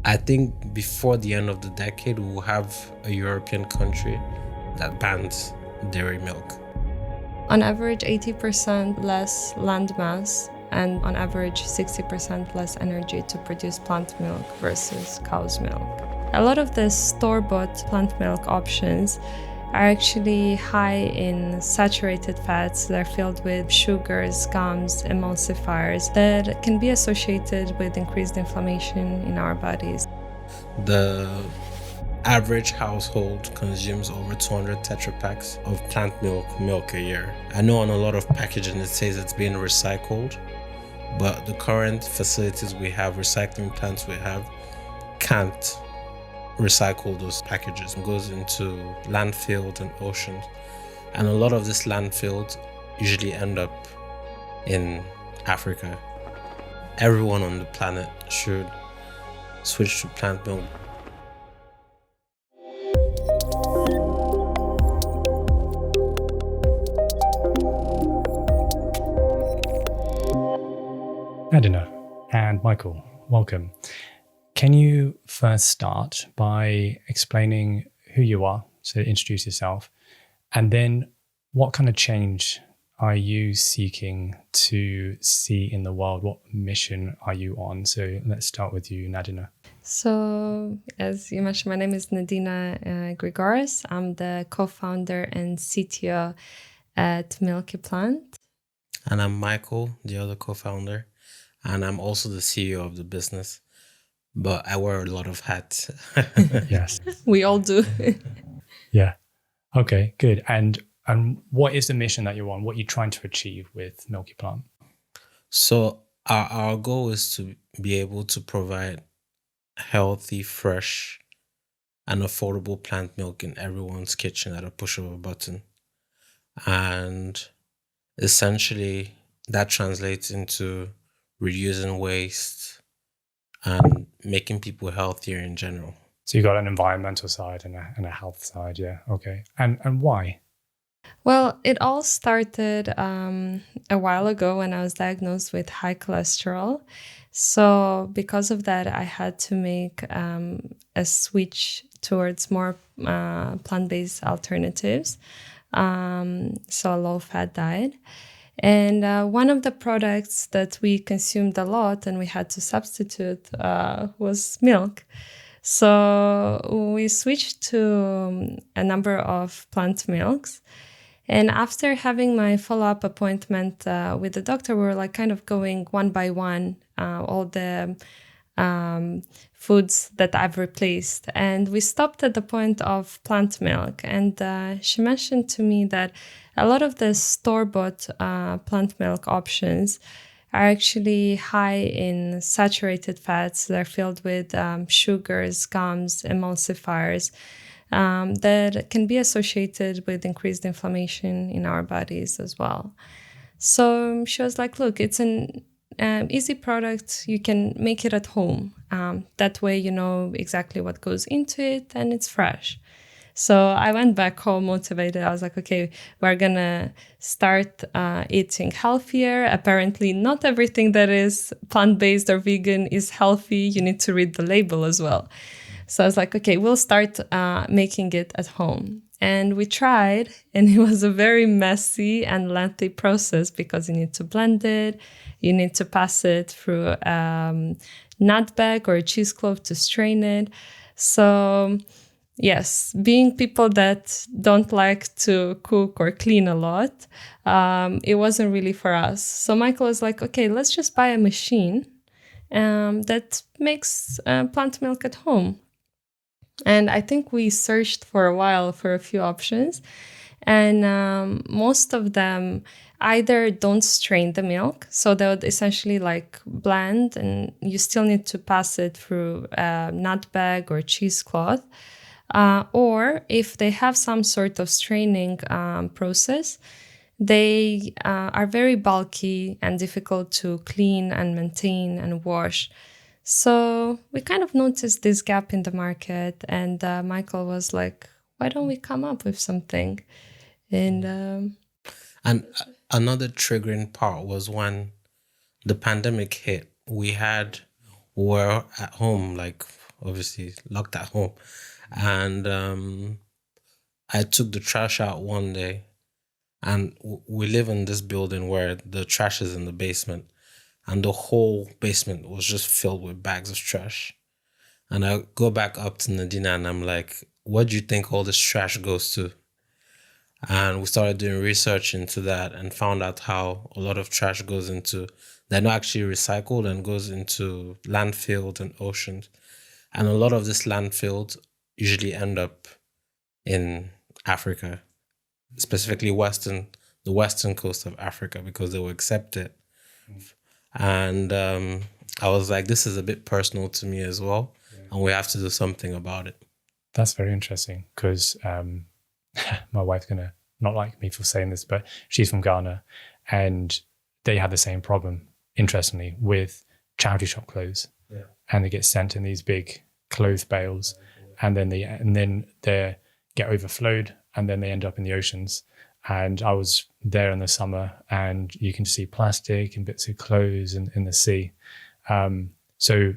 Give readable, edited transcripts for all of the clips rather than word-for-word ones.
I think before the end of the decade, we'll have a European country that bans dairy milk. On average, 80% less land mass and on average 60% less energy to produce plant milk versus cow's milk. A lot of the store-bought plant milk options are actually high in saturated fats that are filled with sugars, gums, emulsifiers that can be associated with increased inflammation in our bodies. The average household consumes over 200 Tetra packs of plant milk a year. I know on a lot of packaging it says it's being recycled, but the current facilities we have, recycling plants we have, can't recycle those packages. It goes into landfills and oceans. And a lot of these landfills usually end up in Africa. Everyone on the planet should switch to plant milk. Nadina and Michael, welcome. Can you first start by explaining who you are, so introduce yourself, and then what kind of change are you seeking to see in the world? What mission are you on? So let's start with you, Nadina. So, as you mentioned, my name is Nadina Grigoris. I'm the co-founder and CTO at Milky Plant. And I'm Michael, the other co-founder, and I'm also the CEO of the business. But I wear a lot of hats. Yes. We all do. Yeah. Okay, good. And what is the mission that you're on? What are you trying to achieve with Milky Plant? So our goal is to be able to provide healthy, fresh, and affordable plant milk in everyone's kitchen at a push of a button. And essentially, that translates into reducing waste and making people healthier in general. So you got an environmental side and a health side, yeah. Okay. And why? Well, it all started a while ago when I was diagnosed with high cholesterol. So because of that, I had to make a switch towards more plant-based alternatives. So a low-fat diet. And one of the products that we consumed a lot and we had to substitute was milk. So we switched to a number of plant milks. And after having my follow-up appointment with the doctor, we were like kind of going one by one, all the foods that I've replaced. And we stopped at the point of plant milk. And she mentioned to me that a lot of the store-bought plant milk options are actually high in saturated fats that are filled with sugars, gums, emulsifiers that can be associated with increased inflammation in our bodies as well. So she was like, look, it's an easy product. You can make it at home. That way you know exactly what goes into it and it's fresh. So I went back home motivated. I was like, okay, we're going to start eating healthier. Apparently, not everything that is plant-based or vegan is healthy. You need to read the label as well. So I was like, okay, we'll start making it at home. And we tried, and it was a very messy and lengthy process because you need to blend it. You need to pass it through a nut bag or a cheesecloth to strain it. So yes, being people that don't like to cook or clean a lot, it wasn't really for us. So Michael was like, okay, let's just buy a machine that makes plant milk at home. And I think we searched for a while for a few options. And most of them either don't strain the milk, so they would essentially like blend, and you still need to pass it through a nut bag or cheesecloth. Or if they have some sort of straining process, they are very bulky and difficult to clean and maintain and wash. So we kind of noticed this gap in the market, and Michael was like, why don't we come up with something? And another triggering part was when the pandemic hit. We were at home like obviously locked at home. And I took the trash out one day, and we live in this building where the trash is in the basement, and the whole basement was just filled with bags of trash. And I go back up to Nadina and I'm like, what do you think all this trash goes to? And we started doing research into that and found out how a lot of trash goes into, they're not actually recycled and goes into landfills and oceans. And a lot of this landfills usually end up in Africa, specifically the western coast of Africa, because they will accept it. And I was like, this is a bit personal to me as well, and we have to do something about it. That's very interesting because my wife's going to not like me for saying this, but she's from Ghana, and they have the same problem, interestingly, with charity shop clothes. Yeah. And they get sent in these big clothes bales, and then they get overflowed, and then they end up in the oceans. And I was there in the summer, and you can see plastic and bits of clothes in the sea. So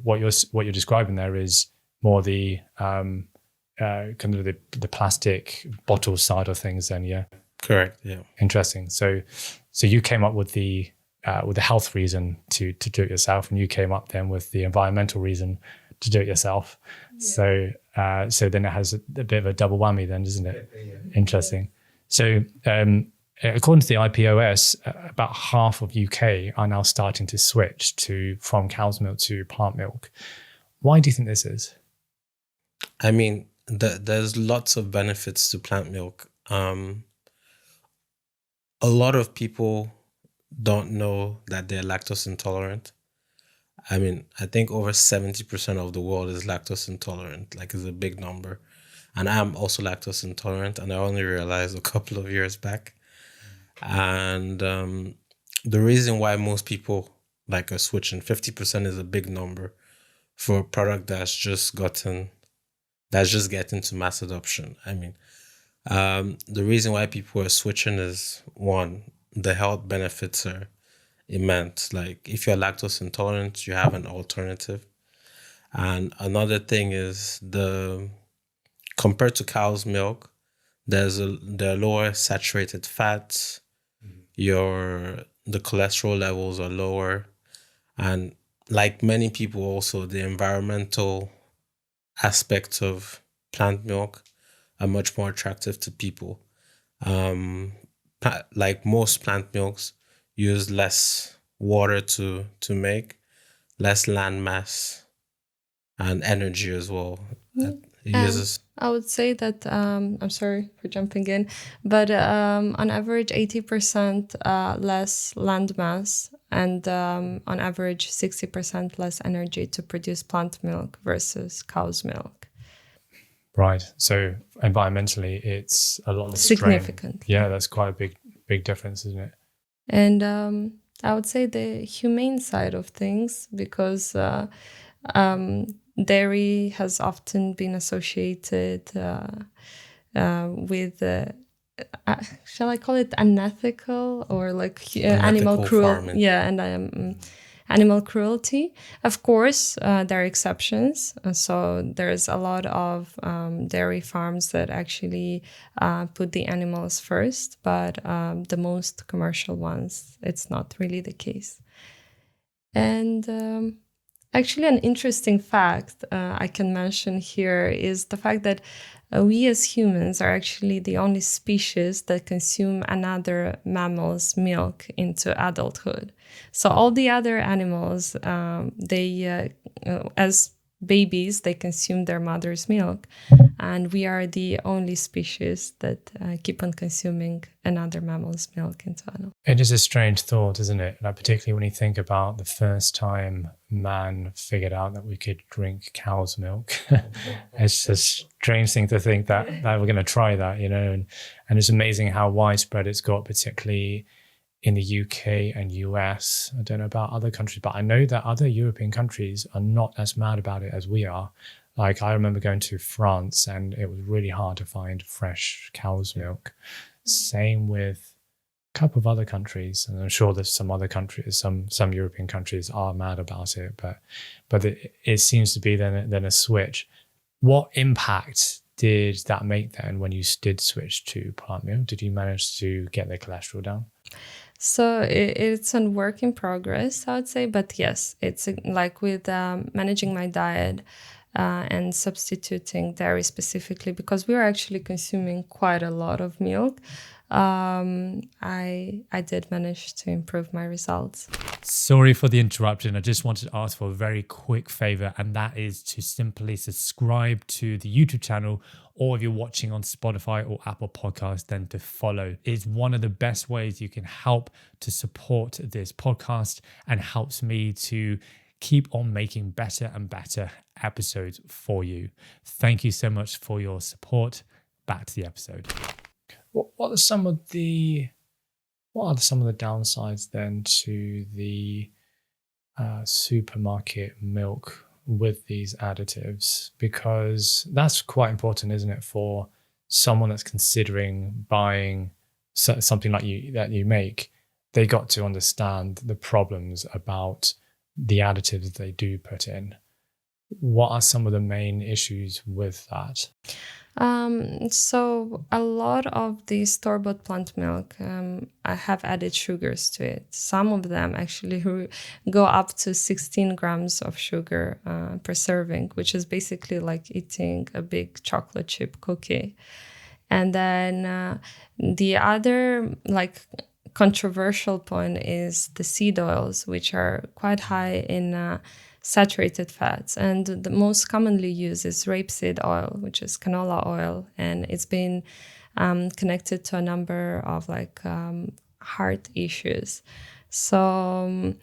what you're describing there is more the kind of the plastic bottle side of things. Then, yeah, correct. Yeah, interesting. So you came up with the health reason to do it yourself, and you came up then with the environmental reason to do it yourself. Yeah. So then it has a bit of a double whammy, then, doesn't it? Yeah. Interesting. So according to the IPOS, about half of UK are now starting to switch from cow's milk to plant milk. Why do you think this is? I mean, there's lots of benefits to plant milk. A lot of people don't know that they're lactose intolerant. I mean, I think over 70% of the world is lactose intolerant, like it's a big number. And I'm also lactose intolerant, and I only realized a couple of years back. And the reason why most people are switching, 50% is a big number for a product that's just getting to mass adoption. I mean, the reason why people are switching is, one, the health benefits are immense. Like, if you're lactose intolerant, you have an alternative. And another thing is compared to cow's milk, there are lower saturated fats. The cholesterol levels are lower, and like many people, also the environmental aspects of plant milk are much more attractive to people. Like most plant milks use less water to make, less land mass, and energy as well. I would say that, I'm sorry for jumping in, but on average 80% less land mass, and on average 60% less energy to produce plant milk versus cow's milk. Right. So environmentally, it's a lot less significant. Yeah, that's quite a big difference, isn't it? And I would say the humane side of things, because dairy has often been associated with, shall I call it unethical, or animal cruelty? Yeah, and animal cruelty. Of course, there are exceptions. So there's a lot of dairy farms that actually put the animals first, but the most commercial ones, it's not really the case. And actually, an interesting fact I can mention here is the fact that we as humans are actually the only species that consume another mammal's milk into adulthood. So all the other animals, as babies, they consume their mother's milk. And we are the only species that keep on consuming another mammal's milk into adulthood. It is a strange thought, isn't it? Like, particularly when you think about the first time man figured out that we could drink cow's milk. It's a strange thing to think that we're going to try that, and it's amazing how widespread it's got, particularly in the UK and US. I don't know about other countries, but I know that other European countries are not as mad about it as we are. Like, I remember going to France and it was really hard to find fresh cow's milk. Same with couple of other countries, and I'm sure there's some other countries, some European countries are mad about it, but it seems to be then a switch. What impact did that make then when you did switch to plant milk? Did you manage to get the cholesterol down? So it's a work in progress, I would say. But yes, it's like with managing my diet and substituting dairy specifically, because we were actually consuming quite a lot of milk. I did manage to improve my results. Sorry for the interruption. I just wanted to ask for a very quick favor, and that is to simply subscribe to the YouTube channel, or if you're watching on Spotify or Apple Podcasts, then to follow. It's one of the best ways you can help to support this podcast and helps me to keep on making better and better episodes for you. Thank you so much for your support. Back to the episode. What are some of the downsides then to the supermarket milk with these additives? Because that's quite important, isn't it, for someone that's considering buying something like that you make? They got to understand the problems about the additives they do put in. What are some of the main issues with that? So a lot of the store-bought plant milk I have added sugars to it. Some of them actually go up to 16 grams of sugar per serving, which is basically like eating a big chocolate chip cookie. And then the other controversial point is the seed oils, which are quite high in saturated fats, and the most commonly used is rapeseed oil, which is canola oil, and it's been connected to a number of heart issues. So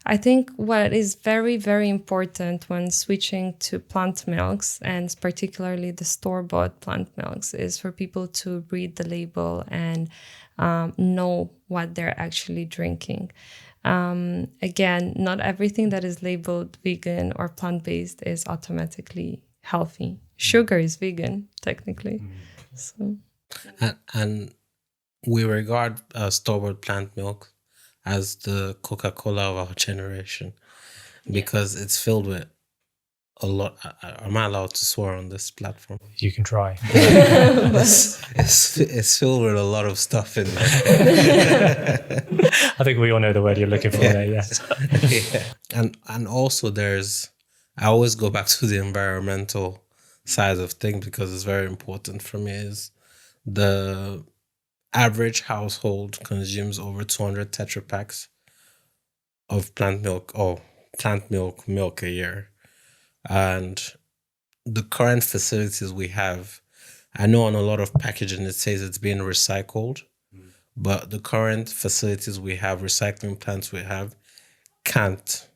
I think what is very, very important when switching to plant milks, and particularly the store-bought plant milks, is for people to read the label and know what they're actually drinking. Again, not everything that is labeled vegan or plant-based is automatically healthy. Sugar is vegan, technically. So, and we regard store-bought plant milk as the Coca-Cola of our generation, because it's filled with a lot. Am I allowed to swear on this platform? You can try. It's filled with a lot of stuff in there. I think we all know the word you're looking for there, yes. Yeah. And also I always go back to the environmental side of things, because it's very important for me. Is the average household consumes over 200 Tetra Paks of plant milk a year. And the current facilities we have, I know on a lot of packaging it says it's being recycled, but the current facilities we have, recycling plants we have, can't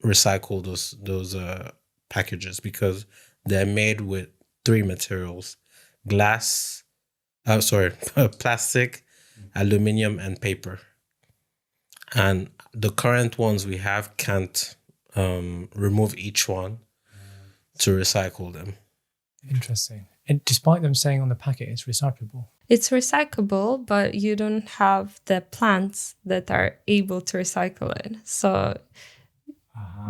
recycle those packages, because they're made with three materials: plastic, aluminum, and paper. And the current ones we have can't remove each one to recycle them. Interesting. And despite them saying on the packet it's recyclable. it's recyclable, but you don't have the plants that are able to recycle it. So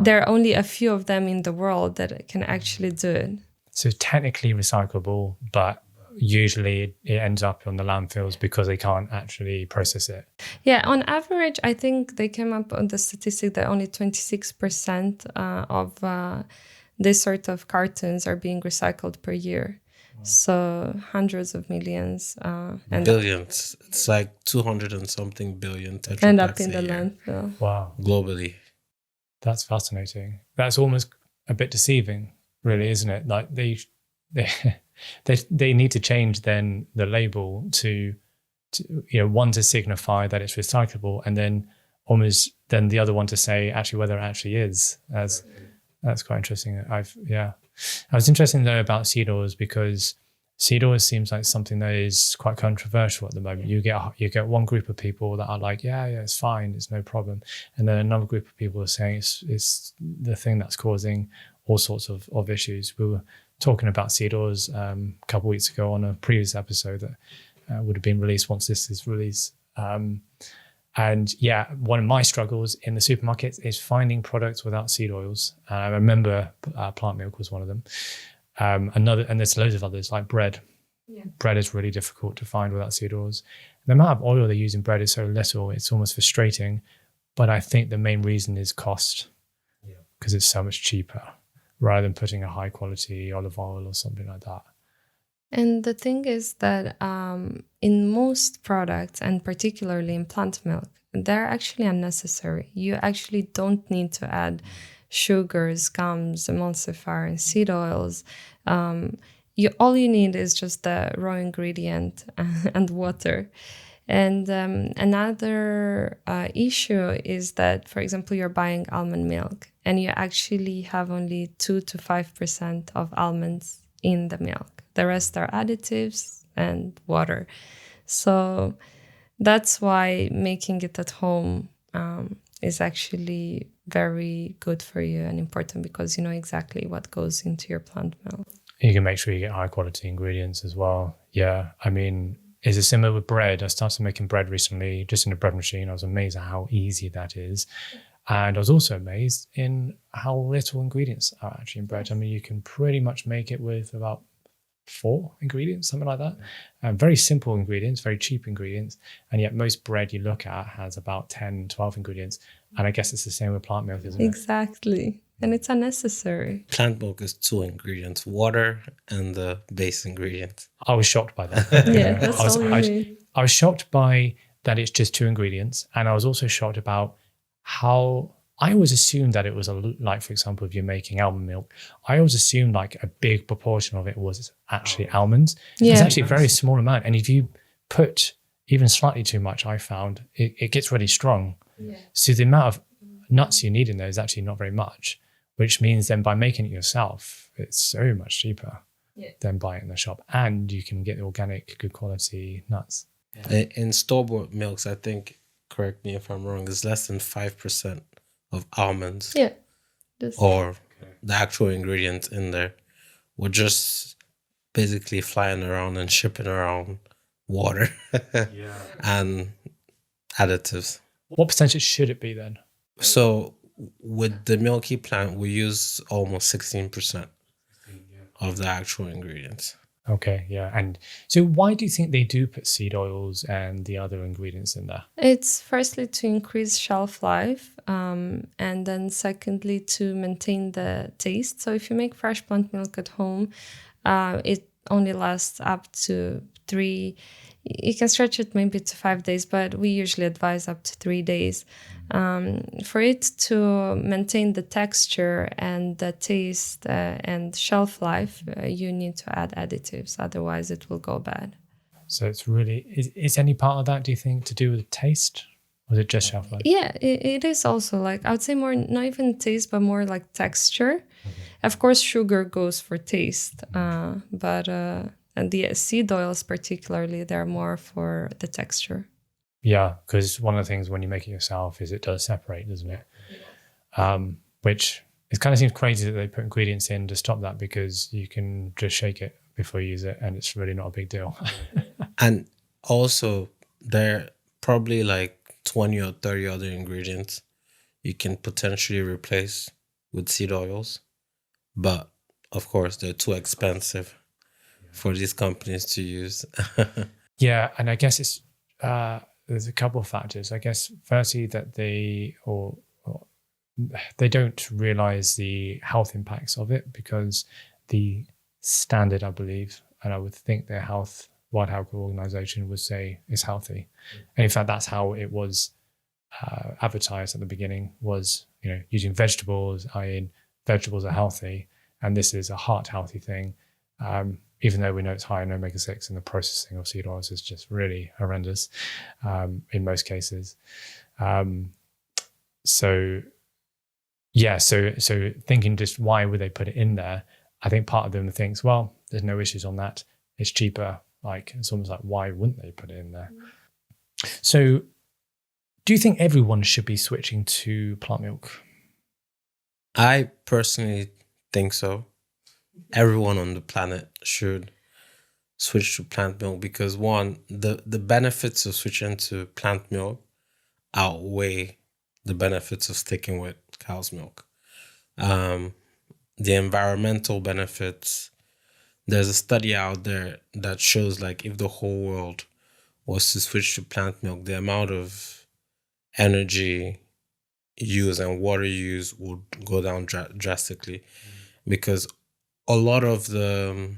there are only a few of them in the world that can actually do it. So technically recyclable, but usually it ends up on the landfills because they can't actually process it. Yeah, on average, I think they came up on the statistic that only 26% of this sort of cartons are being recycled per year. Wow. So hundreds of millions. And billions. It's like 200 and something billion Tetra Paks end up in the landfill. Wow. Globally. That's fascinating. That's almost a bit deceiving, really, isn't it? Like they need to change then the label to one to signify that it's recyclable, and then almost then the other one to say actually whether it actually is. That's quite interesting. I was interested to know about seed oils, because seed oils seems like something that is quite controversial at the moment. You get one group of people that are like, yeah, it's fine, it's no problem, and then another group of people are saying it's the thing that's causing all sorts of issues. We were talking about seed oils a couple of weeks ago on a previous episode that would have been released once this is released. And yeah, one of my struggles in the supermarkets is finding products without seed oils. And I remember plant milk was one of them. And there's loads of others like bread. Yeah. Bread is really difficult to find without seed oils. The amount of oil they use in bread is so little, it's almost frustrating. But I think the main reason is cost, because it's so much cheaper rather than putting a high quality olive oil or something like that. And the thing is that in most products, and particularly in plant milk, they're actually unnecessary. You actually don't need to add sugars, gums, emulsifier, and seed oils. All you need is just the raw ingredient and water. And another issue is that, for example, you're buying almond milk and you actually have only 2 to 5% of almonds in the milk. The rest are additives and water. So that's why making it at home is actually very good for you and important, because you know exactly what goes into your plant milk. You can make sure you get high quality ingredients as well. Yeah, I mean, is it similar with bread? I started making bread recently, just in a bread machine. I was amazed at how easy that is. And I was also amazed in how little ingredients are actually in bread. I mean, you can pretty much make it with about 4 ingredients, something like that. Very simple ingredients, very cheap ingredients. And yet most bread you look at has about 10, 12 ingredients. And I guess it's the same with plant milk, isn't it? Exactly. And it's unnecessary. Plant milk is 2 ingredients, water and the base ingredient. I was shocked by that. Yeah, that's all you need. I was shocked by that it's just 2 ingredients. And I was also shocked about how I always assumed that it was like, for example, if you're making almond milk, I always assumed like a big proportion of it was actually almonds. Yeah. It's actually a very small amount. And if you put even slightly too much, I found it gets really strong. Yeah. So the amount of nuts you need in there is actually not very much, which means then by making it yourself, it's so much cheaper than buying it in the shop. And you can get the organic, good quality nuts. In store-bought milks, I think, correct me if I'm wrong, is less than 5% of almonds. Yeah. Or the actual ingredients in there. We're just basically flying around and shipping around water and additives. What percentage should it be then? So with the Milky Plant, we use almost 16% of the actual ingredients. Okay, yeah. And so why do you think they do put seed oils and the other ingredients in there? It's firstly to increase shelf life, and then secondly to maintain the taste. So if you make fresh plant milk at home, it only lasts up to 3. You can stretch it maybe to 5 days, but we usually advise up to 3 days. For it to maintain the texture and the taste and shelf life, you need to add additives. Otherwise, it will go bad. So it's really, is any part of that, do you think, to do with taste? Or is it just shelf life? Yeah, it is also like, I would say more, not even taste, but more like texture. Of course, sugar goes for taste, but and the seed oils particularly, they're more for the texture. Yeah, because one of the things when you make it yourself is it does separate, doesn't it? Which it kind of seems crazy that they put ingredients in to stop that, because you can just shake it before you use it and it's really not a big deal. And also, there are probably like 20 or 30 other ingredients you can potentially replace with seed oils. But of course, they're too expensive for these companies to use. Yeah, and I guess it's there's a couple of factors. I guess firstly that they don't realize the health impacts of it, because the standard, I believe, and I would think their World Health Organization would say is healthy. And in fact, that's how it was advertised at the beginning, was, using vegetables, i.e. vegetables are healthy, and this is a heart healthy thing. Even though we know it's high in omega-6, and the processing of seed oils is just really horrendous in most cases. So thinking just why would they put it in there? I think part of them thinks, well, there's no issues on that. It's cheaper. Like, it's almost like, why wouldn't they put it in there? So do you think everyone should be switching to plant milk? I personally think so. Everyone on the planet should switch to plant milk because one, the benefits of switching to plant milk outweigh the benefits of sticking with cow's milk. The environmental benefits, there's a study out there that shows like if the whole world was to switch to plant milk, the amount of energy use and water use would go down drastically because a lot of the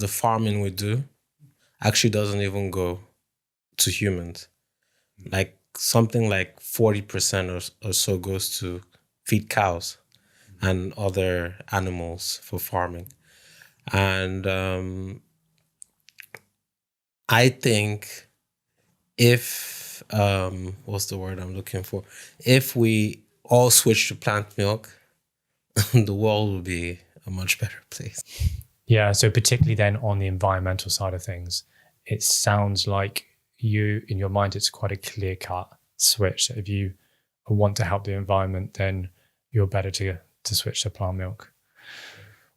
farming we do actually doesn't even go to humans. Like something like 40% or so goes to feed cows and other animals for farming. And I think if what's the word I'm looking for? If we all switch to plant milk, the world will be a much better place. Yeah, so particularly then on the environmental side of things, it sounds like you, in your mind, it's quite a clear-cut switch. If you want to help the environment, then you're better to switch to plant milk.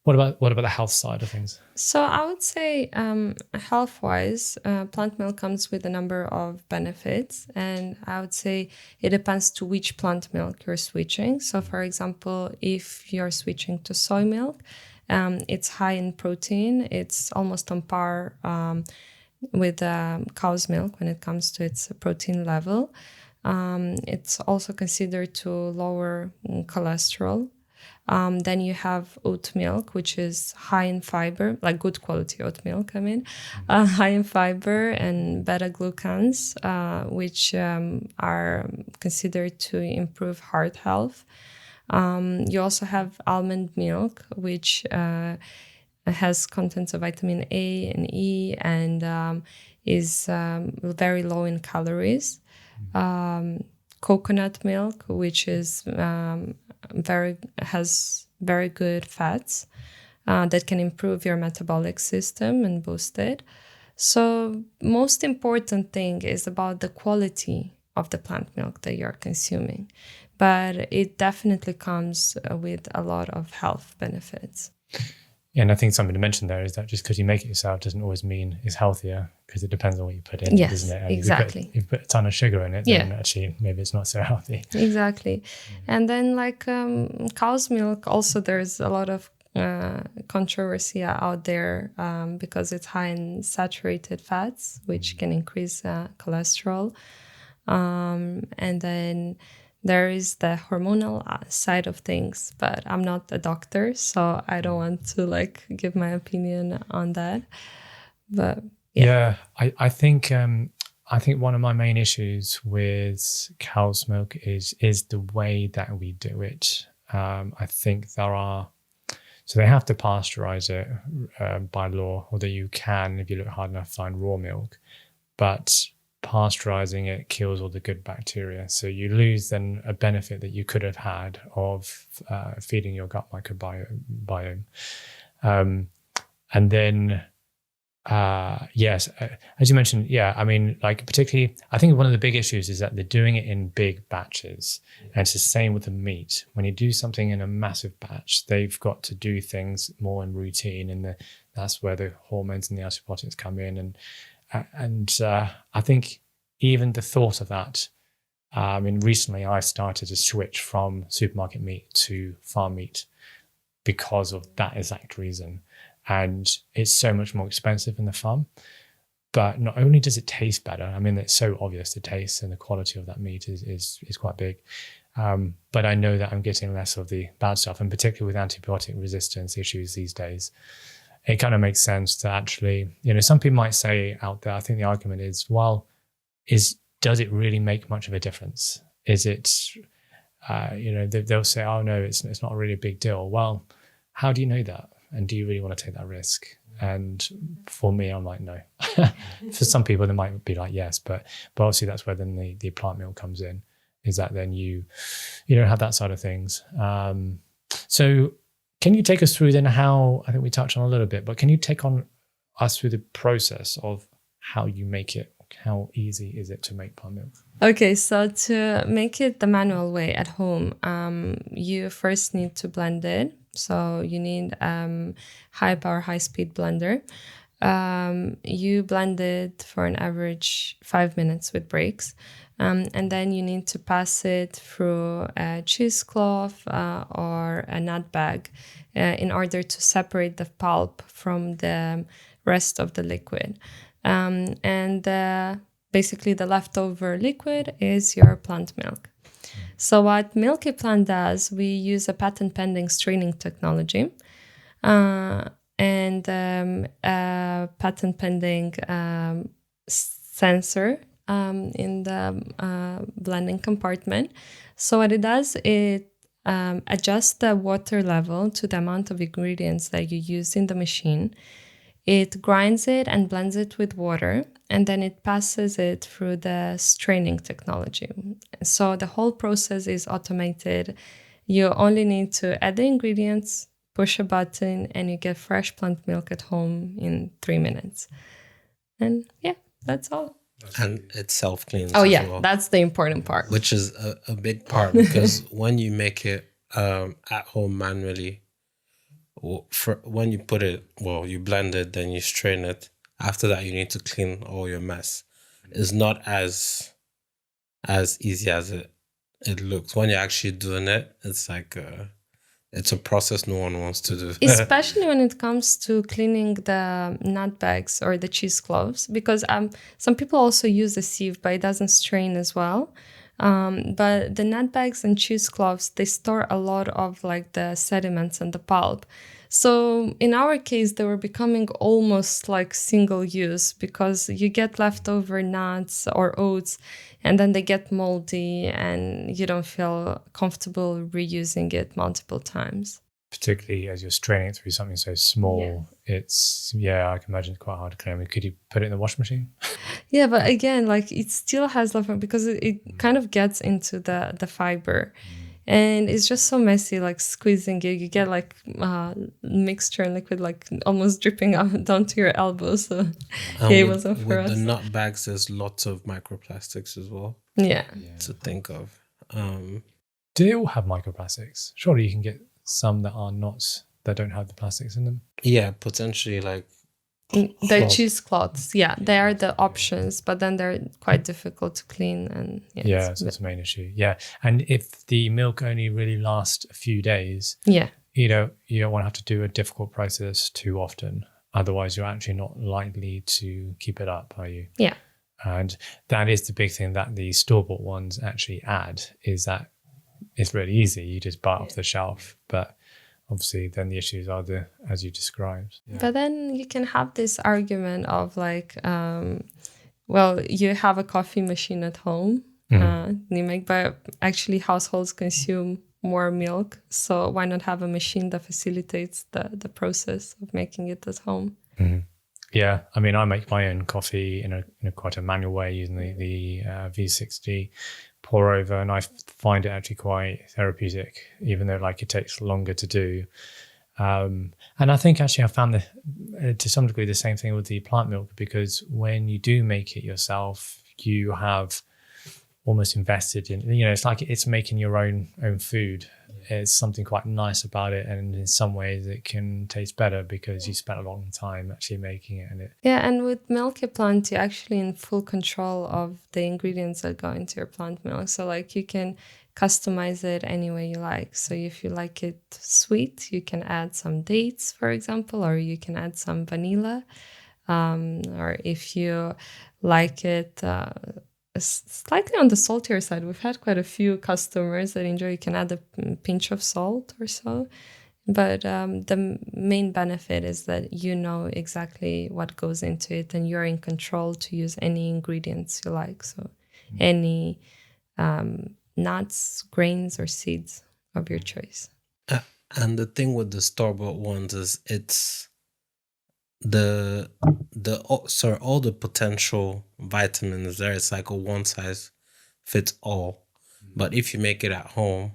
What about the health side of things? So I would say health-wise, plant milk comes with a number of benefits, and I would say it depends to which plant milk you're switching. So for example, if you're switching to soy milk, it's high in protein. It's almost on par with cow's milk when it comes to its protein level. It's also considered to lower cholesterol. Then you have oat milk, which is high in fiber, like good quality oat milk, high in fiber and beta-glucans, which are considered to improve heart health. You also have almond milk, which has contents of vitamin A and E and is very low in calories. Coconut milk, which is has very good fats that can improve your metabolic system and boost it. So most important thing is about the quality of the plant milk that you're consuming, but it definitely comes with a lot of health benefits. Yeah, and I think something to mention there is that just because you make it yourself doesn't always mean it's healthier, because it depends on what you put in, yes, doesn't it? And exactly. If you put a ton of sugar in it, then actually maybe it's not so healthy. Exactly. And then like cow's milk, also there's a lot of controversy out there because it's high in saturated fats, which can increase cholesterol. And then there is the hormonal side of things, but I'm not a doctor, so I don't want to like give my opinion on that. But I think one of my main issues with cow's milk is the way that we do it. I think so they have to pasteurize it by law, although you can, if you look hard enough, find raw milk, but pasteurizing it kills all the good bacteria. So you lose then a benefit that you could have had of feeding your gut microbiome. And then, yes, as you mentioned, I mean, like particularly, I think one of the big issues is that they're doing it in big batches. And it's the same with the meat. When you do something in a massive batch, they've got to do things more in routine, and that's where the hormones and the antibiotics come in. And I think even the thought of that, recently I started to switch from supermarket meat to farm meat because of that exact reason. And it's so much more expensive in the farm. But not only does it taste better, it's so obvious, the taste and the quality of that meat is quite big. But I know that I'm getting less of the bad stuff, and particularly with antibiotic resistance issues these days, it kind of makes sense to actually, some people might say out there, I think the argument is, well, does it really make much of a difference? Is it, they'll say, oh no, it's not really a big deal. Well, how do you know that? And do you really want to take that risk? And for me, I'm like, no. For some people, they might be like, yes, but obviously that's where then the plant milk comes in, is that then you don't have that side of things. So can you take us through then how, I think we touched on a little bit, but can you take us through the process of how you make it? How easy is it to make plant milk? Okay, so to make it the manual way at home, you first need to blend it. So you need high power, high speed blender. You blend it for an average 5 minutes with breaks. And then you need to pass it through a cheesecloth or a nut bag in order to separate the pulp from the rest of the liquid. Basically the leftover liquid is your plant milk. So what Milky Plant does, we use a patent pending straining technology and a patent pending sensor in the blending compartment. So what it does, it adjusts the water level to the amount of ingredients that you use in the machine. It grinds it and blends it with water, and then it passes it through the straining technology. So the whole process is automated. You only need to add the ingredients, push a button, and you get fresh plant milk at home in 3 minutes. And yeah, that's all. And it self-cleans. Oh yeah, well, that's the important part. which is a big part, because when you make it at home manually, when you put it, you blend it, then you strain it. After that, you need to clean all your mess. It's not as easy as it looks. When you're actually doing it, it's like it's a process no one wants to do. Especially when it comes to cleaning the nut bags or the cheesecloths, because some people also use a sieve, but it doesn't strain as well. But the nut bags and cheesecloths, they store a lot of like the sediments and the pulp. So in our case, they were becoming almost like single use, because you get leftover nuts or oats and then they get moldy and you don't feel comfortable reusing it multiple times. Particularly as you're straining it through something so small, it's, I can imagine it's quite hard to clean. I mean, could you put it in the washing machine? Yeah, but again, like it still has leftover, because it kind of gets into the fiber. And it's just so messy, like squeezing it. You get like mixture and liquid like almost dripping out down to your elbows. So it wasn't for us. With the nut bags, there's lots of microplastics as well. Yeah. To think of. Do they all have microplastics? Surely you can get some that don't have the plastics in them. Yeah, potentially like the cheesecloths. Yeah, they are the options, but then they're quite difficult to clean. And so that's the main issue. Yeah, and if the milk only really lasts a few days, you don't want to have to do a difficult process too often. Otherwise, you're actually not likely to keep it up, are you? Yeah. And that is the big thing that the store-bought ones actually add, is that it's really easy. You just buy it off the shelf, but obviously then the issues are as you described. But then you can have this argument of like, you have a coffee machine at home, but actually households consume more milk. So why not have a machine that facilitates the process of making it at home? Mm-hmm. Yeah, I mean, I make my own coffee in a quite a manual way using the V60 pour over, and I find it actually quite therapeutic, even though like it takes longer to do. And I think actually I found to some degree the same thing with the plant milk, because when you do make it yourself, you have almost invested in, it's like it's making your own food. It's something quite nice about it, and in some ways it can taste better because you spent a long time actually making it. And with Milky Plant, you're actually in full control of the ingredients that go into your plant milk. So like you can customize it any way you like. So if you like it sweet, you can add some dates, for example, or you can add some vanilla. Or if you like it slightly on the saltier side, we've had quite a few customers that enjoy. You can add a pinch of salt or so, but the main benefit is that you know exactly what goes into it, and you're in control to use any ingredients you like. So any nuts, grains, or seeds of your choice. And the thing with the store-bought ones is it's all the potential vitamins there. It's like a one size fits all. But if you make it at home,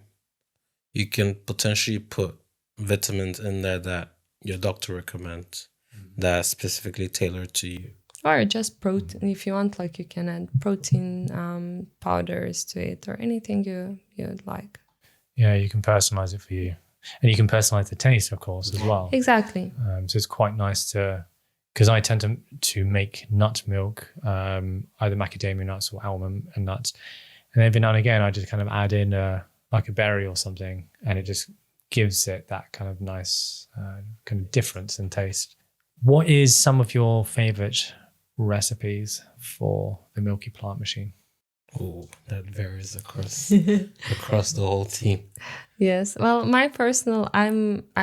you can potentially put vitamins in there that your doctor recommends that are specifically tailored to you. Or just protein. If you want, like you can add protein powders to it, or anything you'd like. Yeah, you can personalize it for you. And you can personalize the taste, of course, as well. Exactly. So it's quite nice because I tend to make nut milk, either macadamia nuts or almond and nuts. And every now and again, I just kind of add in like a berry or something, and it just gives it that kind of nice kind of difference in taste. What is some of your favorite recipes for the Milky Plant machine? Oh, that varies across the whole team. Yes. Well, my personal, I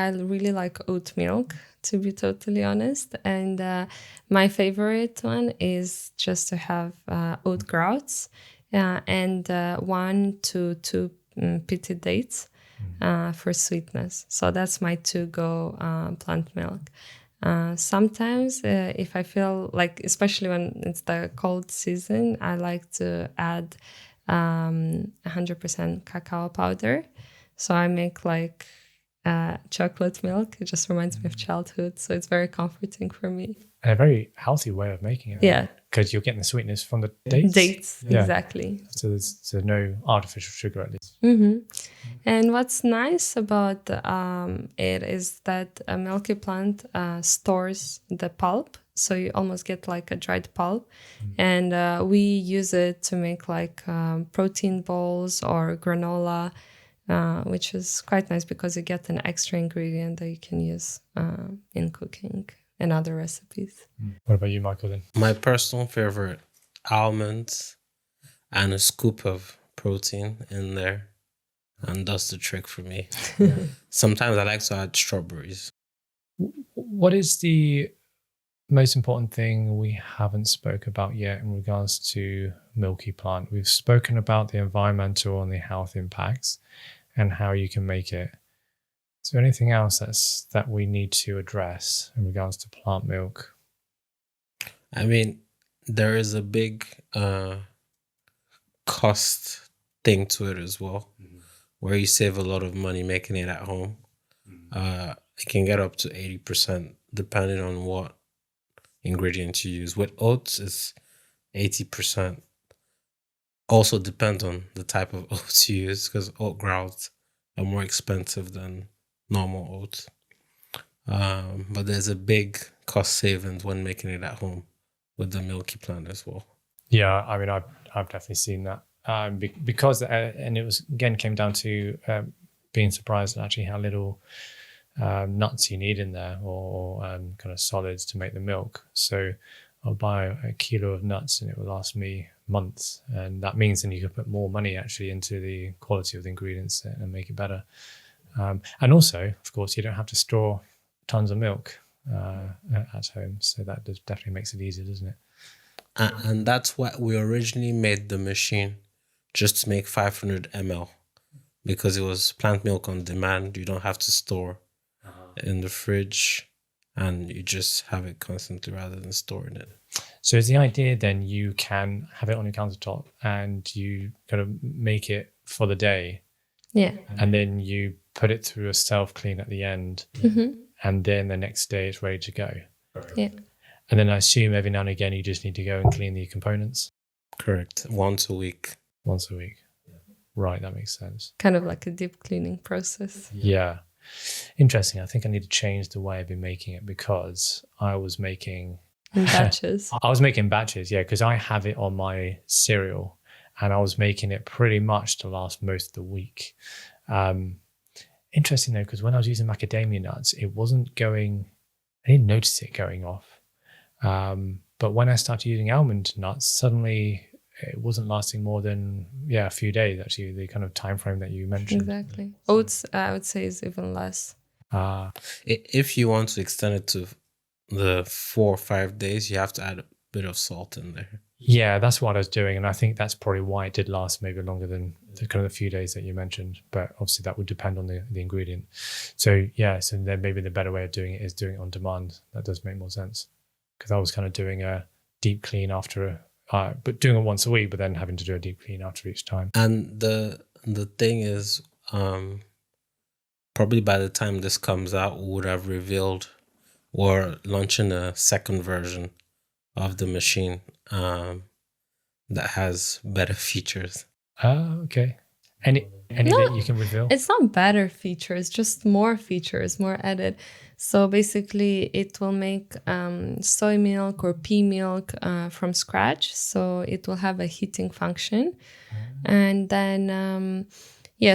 really like oat milk, to be totally honest. And my favorite one is just to have oat groats and 1 to 2 pitted dates for sweetness. So that's my to-go plant milk. Sometimes if I feel like, especially when it's the cold season, I like to add 100% cacao powder. So I make like chocolate milk. It just reminds me of childhood. So it's very comforting for me. And a very healthy way of making it. Yeah. Because you're getting the sweetness from the dates. Dates, Yeah. exactly. So there's no artificial sugar at least. Mm-hmm. And what's nice about it is that a Milky Plant stores the pulp. So you almost get like a dried pulp. And we use it to make like protein balls or granola, which is quite nice because you get an extra ingredient that you can use in cooking and other recipes. What about you, Michael, then? My personal favorite, almonds and a scoop of protein in there. And that's the trick for me. Sometimes I like to add strawberries. What is the most important thing we haven't spoke about yet in regards to Milky Plant? We've spoken about the environmental and the health impacts and how you can make it. Is there anything else that we need to address in regards to plant milk? I mean, there is a big cost thing to it as well, where you save a lot of money making it at home. It can get up to 80% depending on what ingredients you use. With oats, it's 80%. Also depends on the type of oats you use, because oat grounds are more expensive than normal oats. But there's a big cost savings when making it at home with the Milky Plant as well. Yeah, I mean, I've definitely seen that. Because and it was again came down to being surprised at actually how little nuts you need in there, or kind of solids to make the milk. So I'll buy a kilo of nuts and it will last me months, and that means then you can put more money actually into the quality of the ingredients and make it better. And also, of course, you don't have to store tons of milk at home, so that definitely makes it easier, doesn't it? And that's why we originally made the machine, just to make 500 ml, because it was plant milk on demand. You don't have to store in the fridge, and you just have it constantly rather than storing it. So is the idea then you can have it on your countertop and you kind of make it for the day, Yeah. and then you put it through a self-clean at the end, and then the next day it's ready to go. Yeah. And then I assume every now and again you just need to go and clean the components Correct. Once a week. once a week. Right, that makes sense. Kind of like a deep cleaning process. Yeah. Interesting. I think I need to change the way I've been making it, because I was making In batches. batches, yeah, because I have it on my cereal and I was making it pretty much to last most of the week. Interesting though, because when I was using macadamia nuts, it wasn't going, I didn't notice it going off. But when I started using almond nuts, suddenly it wasn't lasting more than, a few days, actually, the kind of time frame that you mentioned. Exactly. Oats, I would say, is even less. If you want to extend it to the 4 or 5 days, you have to add a bit of salt in there. Yeah, that's what I was doing. And I think that's probably why it did last maybe longer than the kind of the few days that you mentioned. But obviously that would depend on the ingredient. So so then maybe the better way of doing it is doing it on demand. That does make more sense. Because I was kind of doing a deep clean after, but doing it once a week, but then having to do a deep clean after each time. And the thing is, probably by the time this comes out, we would have revealed or launching a second version of the machine that has better features. Okay. Any No, that you can reveal? It's not better features, just more features, more added. So basically, it will make soy milk or pea milk from scratch. So it will have a heating function. And then,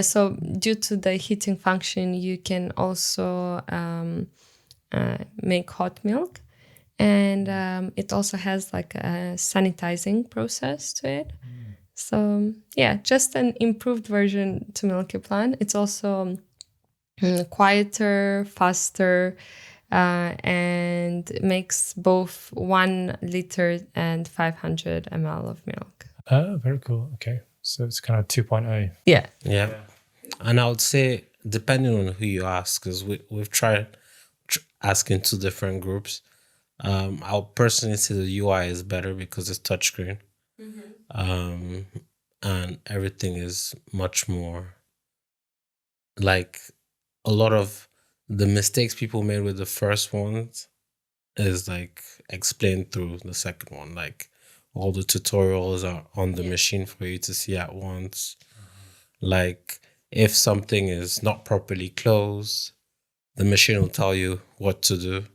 so due to the heating function, you can also make hot milk. And it also has like a sanitizing process to it. So yeah, just an improved version to Milky Plant. It's also quieter, faster, and makes both 1 liter and 500 ml of milk. Oh, very cool. Okay. So it's kind of 2.0. Yeah. Yeah. And I would say, depending on who you ask, because we've tried asking 2 different groups. I'll personally say the UI is better because it's touchscreen. And everything is much more like a lot of the mistakes people made with the first ones is like explained through the second one. Like all the tutorials are on the machine for you to see at once. Like if something is not properly closed, the machine will tell you what to do.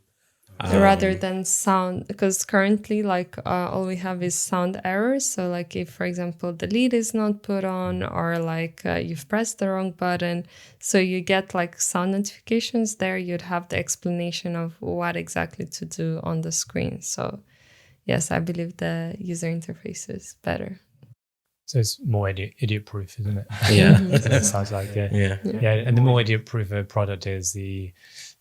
Rather than sound, because currently like all we have is sound errors. So like if, for example, the lid is not put on, or like you've pressed the wrong button, so you get like sound notifications there, you'd have the explanation of what exactly to do on the screen. So yes, I believe the user interface is better. So it's more idiot proof, isn't it? Yeah. That sounds like Yeah. And the more idiot proof a product is,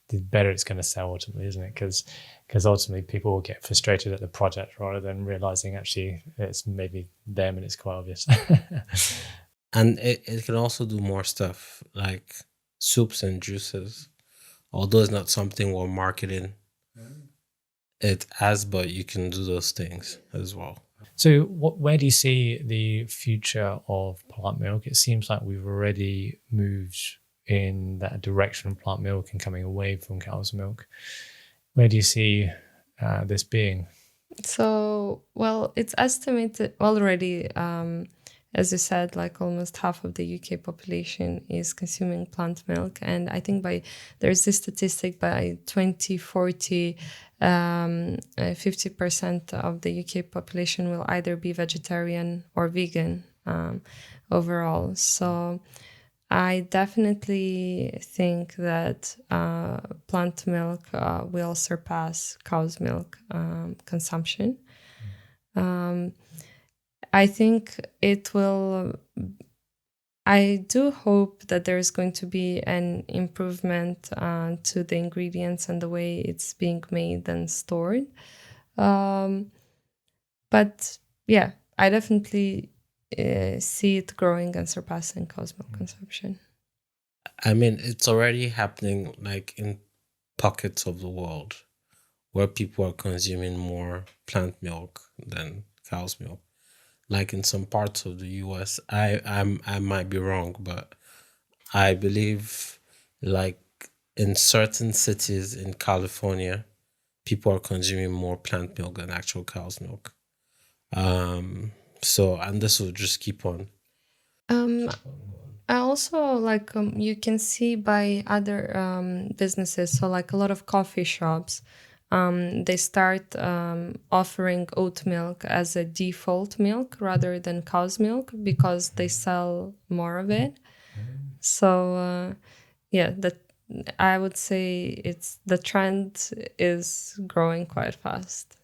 the better it's going to sell ultimately, isn't it? Because ultimately people will get frustrated at the product rather than realizing actually it's maybe them and it's quite obvious. And it can also do more stuff like soups and juices. Although it's not something we're marketing it as, but you can do those things as well. So where do you see the future of plant milk? It seems like we've already moved in that direction of plant milk and coming away from cow's milk. Where do you see this being? So, well, it's estimated already, as you said, like almost half of the UK population is consuming plant milk. And I think there's this statistic by 2040, 50% of the UK population will either be vegetarian or vegan overall. So I definitely think that plant milk will surpass cow's milk consumption. I think it will. I do hope that there is going to be an improvement to the ingredients and the way it's being made and stored. But yeah, I definitely see it growing and surpassing cow's milk consumption. I mean, it's already happening like in pockets of the world where people are consuming more plant milk than cow's milk. Like in some parts of the US, I might be wrong, but I believe like in certain cities in California, people are consuming more plant milk than actual cow's milk. So, and this will just keep on. I also like you can see by other businesses. So like a lot of coffee shops, they start offering oat milk as a default milk rather than cow's milk because they sell more of it. So that I would say the trend is growing quite fast.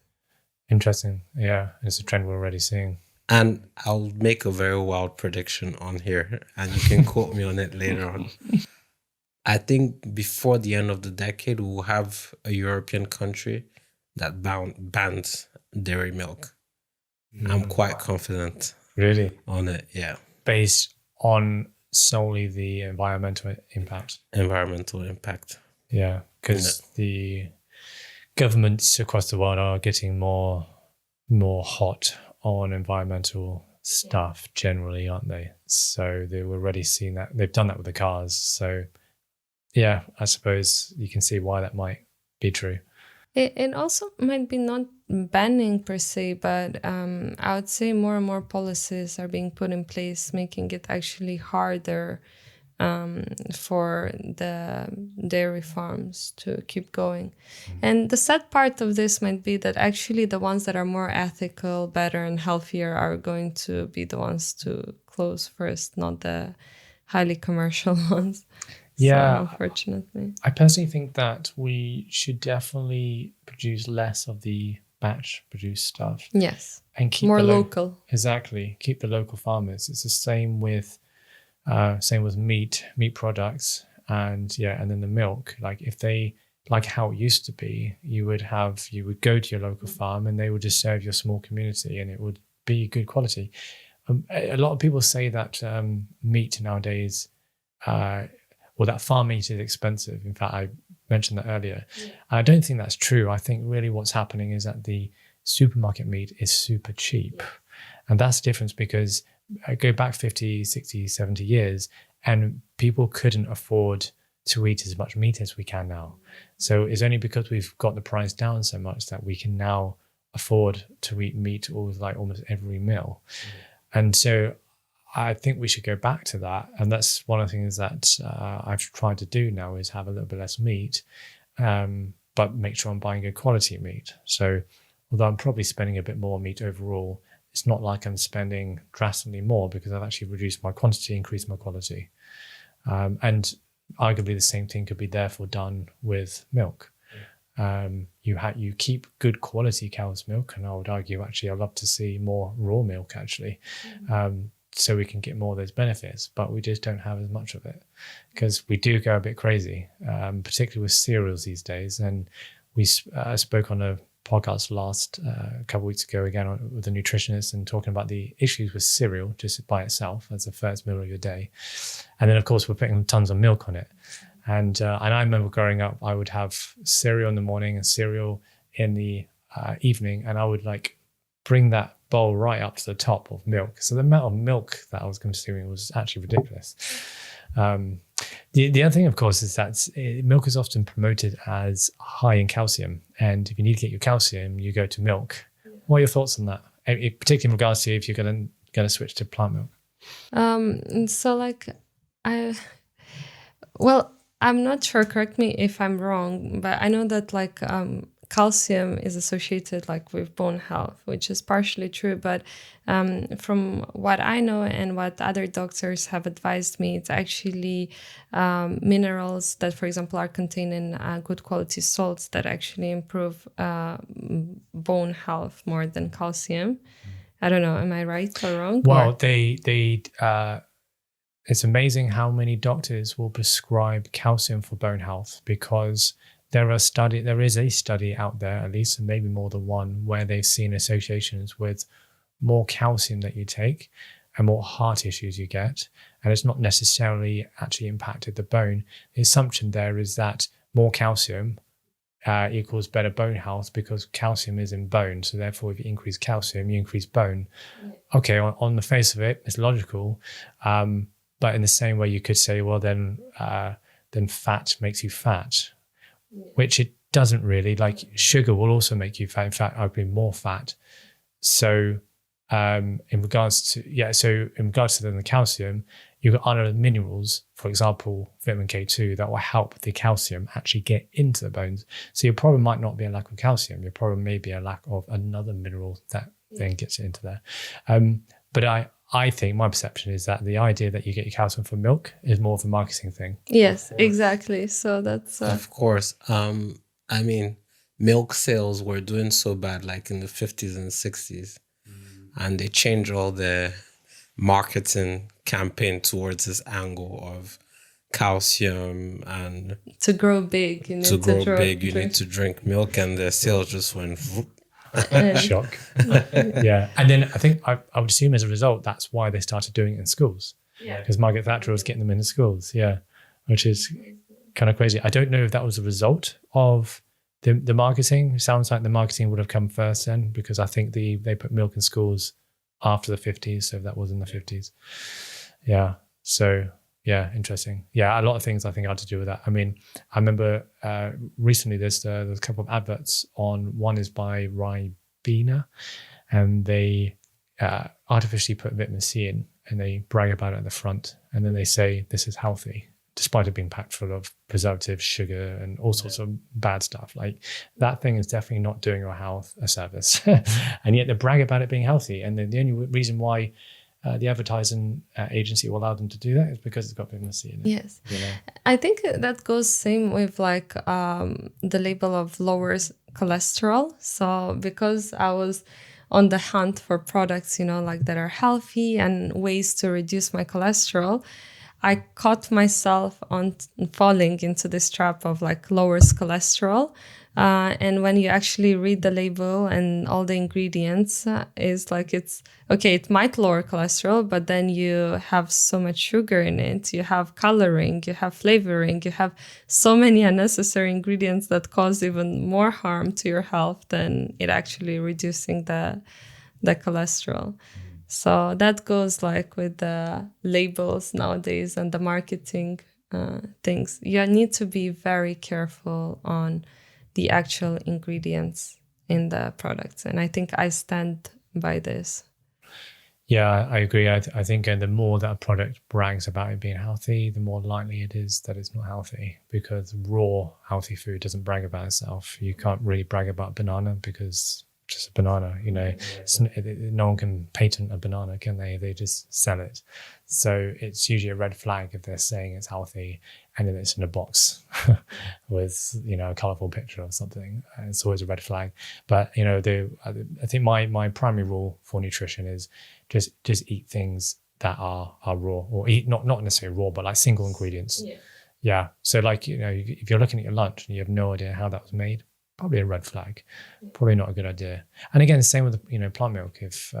Interesting. Yeah, it's a trend we're already seeing. And I'll make a very wild prediction on here, and you can quote me on it later on. I think before the end of the decade, we'll have a European country that bans dairy milk. I'm quite confident. Really? On it, yeah. Based on solely the environmental impact. Environmental impact. Yeah, because the governments across the world are getting more hot on environmental stuff generally, aren't they? So they were already seeing that. They've done that with the cars. So yeah, I suppose you can see why that might be true. It also might be not banning per se, but I would say more and more policies are being put in place, making it actually harder for the dairy farms to keep going. And the sad part of this might be that actually the ones that are more ethical, better, and healthier are going to be the ones to close first, not the highly commercial ones. Yeah. So, unfortunately. I personally think that we should definitely produce less of the batch produced stuff. Yes. And keep more the local. Exactly. Keep the local farmers. It's the same with meat products, and then the milk. Like if they, like how it used to be, you would go to your local farm and they would just serve your small community and it would be good quality. A lot of people say that meat nowadays, that farm meat is expensive. In fact, I mentioned that earlier. Yeah. I don't think that's true. I think really what's happening is that the supermarket meat is super cheap. Yeah. And that's the difference, because I go back 50, 60, 70 years and people couldn't afford to eat as much meat as we can now. So it's only because we've got the price down so much that we can now afford to eat meat almost every meal. And so I think we should go back to that. And that's one of the things that I've tried to do now, is have a little bit less meat, but make sure I'm buying good quality meat. So although I'm probably spending a bit more on meat overall, it's not like I'm spending drastically more, because I've actually reduced my quantity, increased my quality. And arguably the same thing could be therefore done with milk. You keep good quality cow's milk, and I would argue actually I'd love to see more raw milk actually, so we can get more of those benefits, but we just don't have as much of it, because we do go a bit crazy, particularly with cereals these days. And we spoke on a podcast last couple of weeks ago again with a nutritionist, and talking about the issues with cereal just by itself as the first meal of your day. And then of course we're putting tons of milk on it. And I remember growing up, I would have cereal in the morning and cereal in the evening, and I would bring that bowl right up to the top of milk. So the amount of milk that I was consuming was actually ridiculous. The other thing, of course, is that milk is often promoted as high in calcium. And if you need to get your calcium, you go to milk. What are your thoughts on that? Particularly in regards to if you're going to switch to plant milk? I'm not sure, correct me if I'm wrong, but I know that calcium is associated with bone health, which is partially true. But from what I know and what other doctors have advised me, it's actually minerals that, for example, are contained in good quality salts that actually improve bone health more than calcium. I don't know. Am I right or wrong? Well, it's amazing how many doctors will prescribe calcium for bone health, because there is a study out there, at least, and maybe more than one, where they've seen associations with more calcium that you take and more heart issues you get. And it's not necessarily actually impacted the bone. The assumption there is that more calcium equals better bone health, because calcium is in bone. So therefore, if you increase calcium, you increase bone. Okay, on the face of it, it's logical. But in the same way, you could say, well, then fat makes you fat, which it doesn't really. Sugar will also make you fat. In fact, I'd be more fat. So in regards to the calcium, you've got other minerals, for example, vitamin K2, that will help the calcium actually get into the bones. So your problem might not be a lack of calcium. Your problem may be a lack of another mineral that then gets into there. But I think my perception is that the idea that you get your calcium from milk is more of a marketing thing. Yes, exactly. So that's... Of course. Milk sales were doing so bad in the 50s and 60s. And they changed all the marketing campaign towards this angle of calcium, and to grow big, you need to drink milk, and the sales just went shock. Yeah. And then I think I would assume as a result, that's why they started doing it in schools. Yeah. Because Margaret Thatcher was getting them into schools. Yeah. Which is kind of crazy. I don't know if that was a result of the marketing. It sounds like the marketing would have come first then, because I think they put milk in schools after the 50s. So that was in the 50s. Yeah. So Yeah, interesting. Yeah, a lot of things I think had to do with that. I mean, I remember recently there's a couple of adverts on. One is by Ribena, and they artificially put vitamin C in, and they brag about it at the front, and then they say this is healthy, despite it being packed full of preservatives, sugar, and all sorts of bad stuff. Like that thing is definitely not doing your health a service, and yet they brag about it being healthy. And the only reason why the advertising agency will allow them to do that is because it's got vitamin C in it. Yes. You know? I think that goes same with like the label of lowers cholesterol. So because I was on the hunt for products, like that are healthy and ways to reduce my cholesterol, I caught myself on falling into this trap of like lowers cholesterol. And when you actually read the label and all the ingredients, is like it's okay, it might lower cholesterol, but then you have so much sugar in it, you have coloring, you have flavoring, you have so many unnecessary ingredients that cause even more harm to your health than it actually reducing the cholesterol. So that goes like with the labels nowadays and the marketing things. You need to be very careful on the actual ingredients in the products. And I think I stand by this. Yeah, I agree. I think the more that a product brags about it being healthy, the more likely it is that it's not healthy, because raw healthy food doesn't brag about itself. You can't really brag about banana because it's just a banana, no one can patent a banana, can they? They just sell it. So it's usually a red flag if they're saying it's healthy and then it's in a box with, a colorful picture or something. It's always a red flag. But, I think my primary rule for nutrition is just eat things that are raw, or eat not necessarily raw, but like single ingredients. Yeah. So like, if you're looking at your lunch and you have no idea how that was made, probably a red flag, probably not a good idea. And again, the same with plant milk. If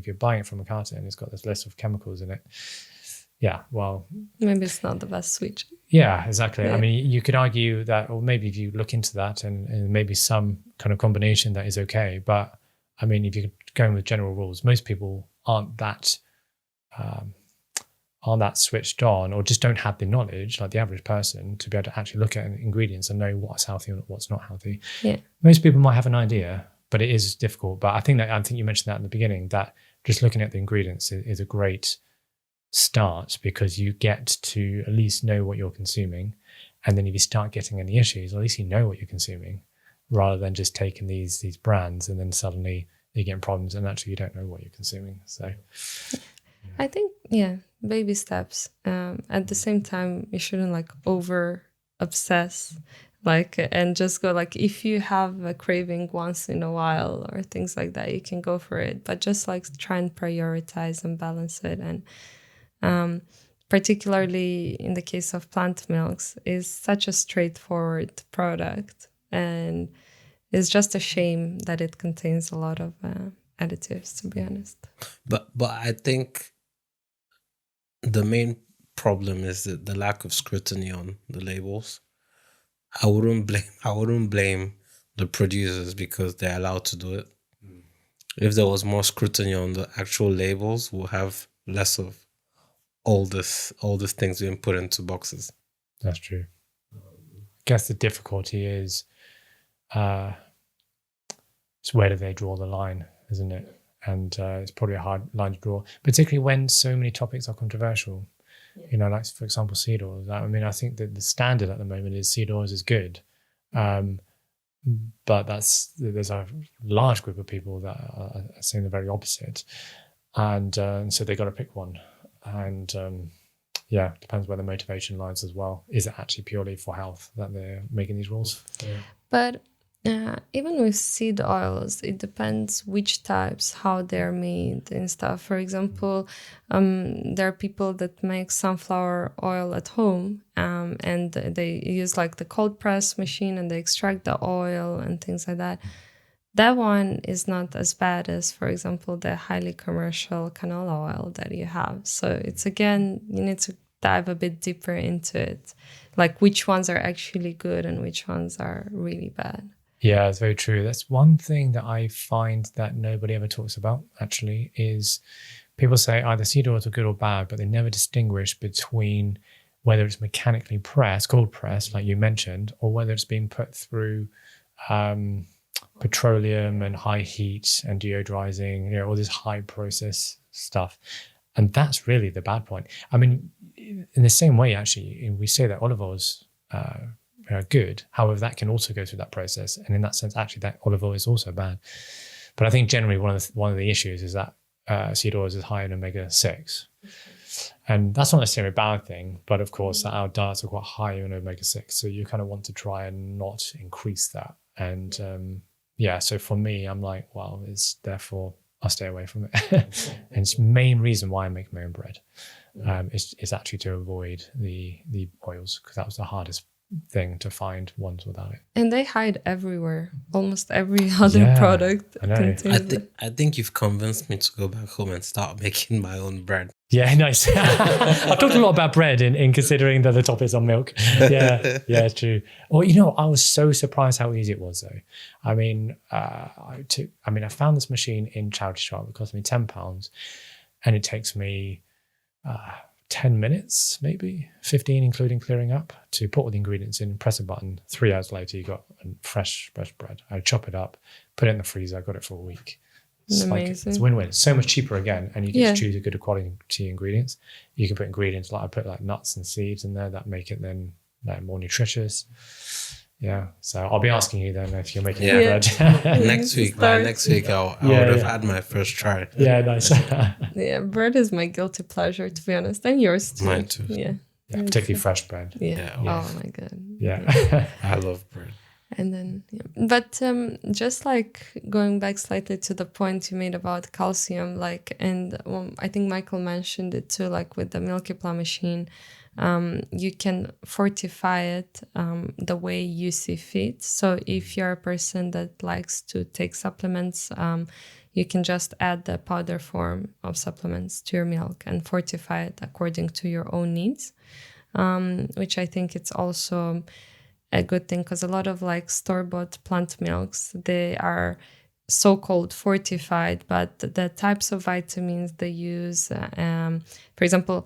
you're buying it from a carton and it's got this list of chemicals in it, yeah, well, maybe it's not the best switch. Yeah, exactly. Yeah. I mean, you could argue that, or maybe if you look into that and maybe some kind of combination that is okay. But I mean, if you're going with general rules, most people aren't that switched on, or just don't have the knowledge, like the average person, to be able to actually look at ingredients and know what's healthy and what's not healthy. Yeah. Most people might have an idea, but it is difficult. But I think you mentioned that in the beginning, that just looking at the ingredients is a great start, because you get to at least know what you're consuming. And then if you start getting any issues, at least you know what you're consuming, rather than just taking these brands and then suddenly you're getting problems and actually you don't know what you're consuming. So I think, baby steps. At the same time, you shouldn't like over obsess, and just go if you have a craving once in a while or things like that, you can go for it. But just try and prioritize and balance it. And particularly in the case of plant milks, is such a straightforward product, and it's just a shame that it contains a lot of additives, to be honest. But I think the main problem is the lack of scrutiny on the labels. I wouldn't blame the producers because they're allowed to do it. If there was more scrutiny on the actual labels, we'll have less of all these things being put into boxes. That's true. I guess the difficulty is where do they draw the line, isn't it? And it's probably a hard line to draw, particularly when so many topics are controversial. Yeah. Like, for example, seed oils. I mean, I think that the standard at the moment is seed oils is good. But there's a large group of people that are saying the very opposite. And so they got to pick one. And depends where the motivation lies as well. Is it actually purely for health that they're making these rules? Yeah. But even with seed oils, it depends which types, how they're made and stuff. For example, there are people that make sunflower oil at home, and they use the cold press machine and they extract the oil and things like that. That one is not as bad as, for example, the highly commercial canola oil that you have. So it's, again, you need to dive a bit deeper into it, which ones are actually good and which ones are really bad. Yeah, it's very true. That's one thing that I find that nobody ever talks about, actually, is people say either seed oils are good or bad, but they never distinguish between whether it's mechanically pressed, cold pressed, like you mentioned, or whether it's being put through petroleum and high heat and deodorizing, all this high process stuff. And that's really the bad point. I mean, in the same way, actually, we say that olive oils are good. However, that can also go through that process. And in that sense, actually, that olive oil is also bad. But I think generally one of the issues is that seed oils is high in omega-6. And that's not necessarily a bad thing, but of course our diets are quite high in omega-6. So you kind of want to try and not increase that. And so for me, I'm like, well, therefore I'll stay away from it. And it's the main reason why I make my own bread is actually to avoid the oils, because that was the hardest thing to find ones without it. And they hide everywhere. Almost every other product contains it. I think you've convinced me to go back home and start making my own bread. Yeah, nice. I've talked a lot about bread in considering that the top is on milk. Yeah, true. Well, I was so surprised how easy it was though. I mean, I found this machine in charity shop. It cost me £10, and it takes me 10 minutes, maybe 15, including clearing up, to put all the ingredients in, press a button. 3 hours later, you got fresh bread. I chop it up, put it in the freezer. I got it for a week. It's win-win. It's so much cheaper again, and you get to choose a good quality ingredients. You can put ingredients I put like nuts and seeds in there that make it then more nutritious. Yeah, so I'll be asking you then if you're making bread. Next week, I would have had my first try. Yeah, nice. Yeah, bread is my guilty pleasure, to be honest, and yours too. Mine too. Yeah, particularly fresh bread. Yeah. Oh my god. Yeah. I love bread. And then, but just like going back slightly to the point you made about calcium, I think Michael mentioned it too, like with the Milky Plant machine. You can fortify it the way you see fit. So if you're a person that likes to take supplements, you can just add the powder form of supplements to your milk and fortify it according to your own needs, which I think it's also a good thing, because a lot of store-bought plant milks, they are so-called fortified, but the types of vitamins they use, for example,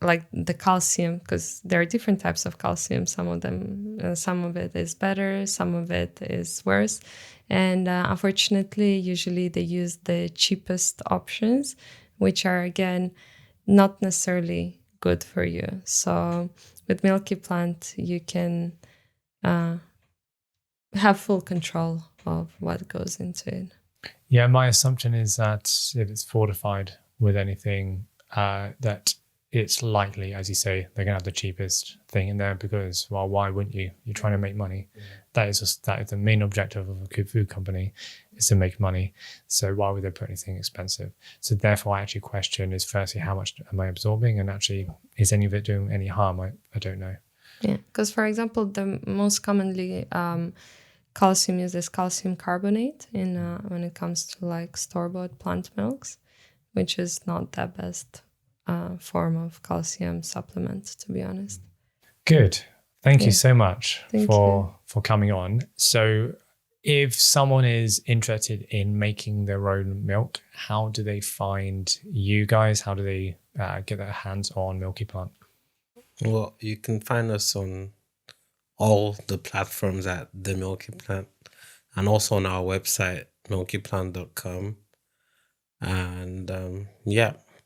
like the calcium, because there are different types of calcium. Some of it is better, some of it is worse. And unfortunately, usually they use the cheapest options, which are, again, not necessarily good for you. So with Milky Plant, you can have full control of what goes into it. Yeah, my assumption is that if it's fortified with anything, that it's likely, as you say, they're going to have the cheapest thing in there, because, well, why wouldn't you? You're trying to make money. Yeah. That is the main objective of a good food company, is to make money. So why would they put anything expensive? So therefore, I actually question is, firstly, how much am I absorbing? And actually, is any of it doing any harm? I don't know. Yeah, because, for example, the most commonly calcium used is calcium carbonate when it comes to store-bought plant milks, which is not the best form of calcium supplement, to be honest. Good. Thank you so much for coming on. So if someone is interested in making their own milk, how do they find you guys? How do they get their hands on Milky Plant? Well, you can find us on all the platforms at The Milky Plant, and also on our website, milkyplant.com. And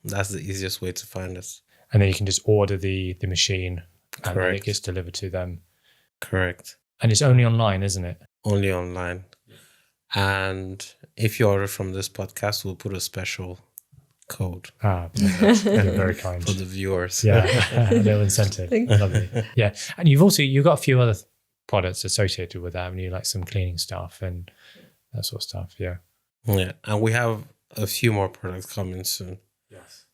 that's the easiest way to find us. And then you can just order the machine, and Correct. then it gets delivered to them. Correct. And it's only online, isn't it? Only online. And if you order from this podcast, we'll put a special code. Very kind. For the viewers. Yeah, a little incentive. Lovely. Yeah. And you've got a few other products associated with that, haven't you? Like some cleaning stuff and that sort of stuff. Yeah. Yeah. And we have a few more products coming soon. Yes.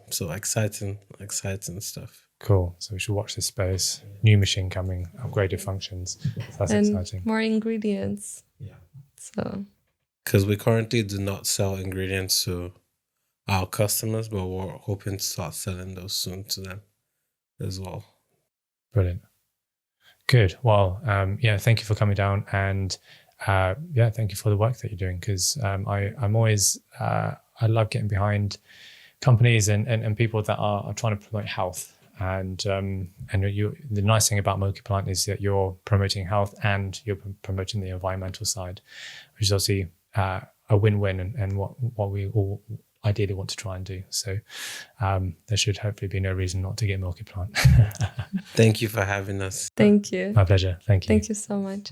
So exciting stuff. Cool. So we should watch this space. New machine coming, upgraded functions. So that's exciting. More ingredients. Yeah. So. Because we currently do not sell ingredients to our customers, but we're hoping to start selling those soon to them as well. Brilliant. Good. Well, thank you for coming down, and thank you for the work that you're doing, because I'm always I love getting behind companies and people that are trying to promote health. And the nice thing about Milky Plant is that you're promoting health and you're promoting the environmental side, which is obviously a win-win and what we all ideally want to try and do. So there should hopefully be no reason not to get Milky Plant. Thank you for having us. Thank you. My pleasure. Thank you. Thank you so much.